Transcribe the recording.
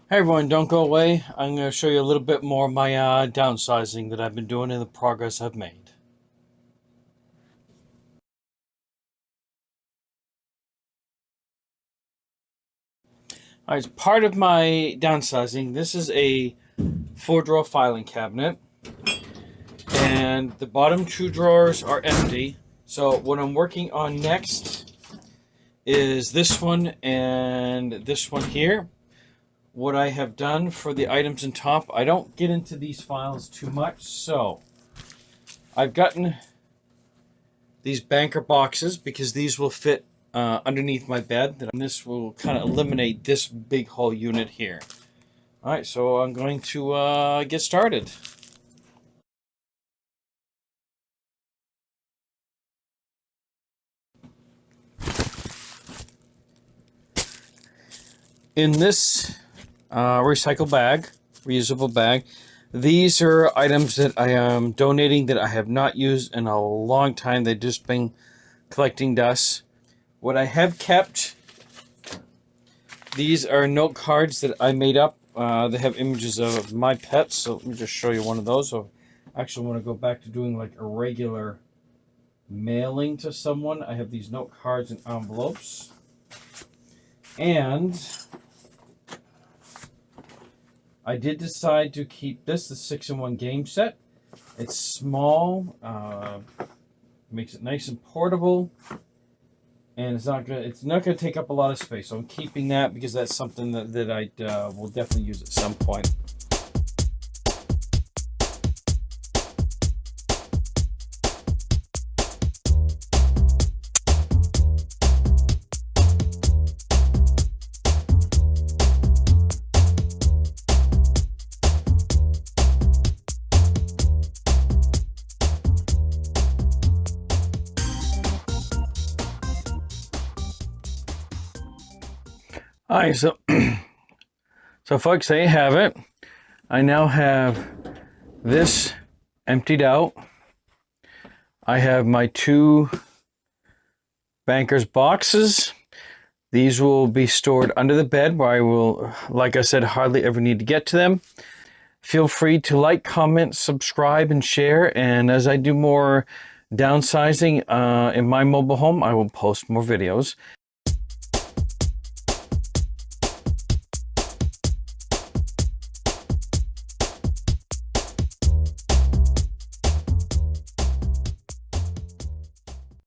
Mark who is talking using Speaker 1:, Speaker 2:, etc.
Speaker 1: Hey everyone, don't go away. I'm going to show you a little bit more of my downsizing that I've been doing and the progress I've made. Alright, as part of my downsizing, this is a 4-drawer filing cabinet. And the bottom 2 drawers are empty. So what I'm working on next is this one and this one here. What I have done for the items in top, I don't get into these files too much, so I've gotten these banker boxes because these will fit underneath my bed. And this will kind of eliminate this big whole unit here. Alright, so I'm going to get started. In this reusable bag, these are items that I am donating that I have not used in a long time. They've just been collecting dust. What I have kept, these are note cards that I made up. They have images of my pets, so let me just show you one of those. So I actually want to go back to doing like a regular mailing to someone. I have these note cards and envelopes. And I did decide to keep this, the 6-in-1 game set. It's small, makes it nice and portable, and it's not gonna take up a lot of space. So I'm keeping that because that's something that I will definitely use at some point. All right, so folks, there you have it. I now have this emptied out. I have my 2 bankers boxes. These will be stored under the bed where I will, like I said, hardly ever need to get to them. Feel free to like, comment, subscribe, and share. And as I do more downsizing in my mobile home, I will post more videos.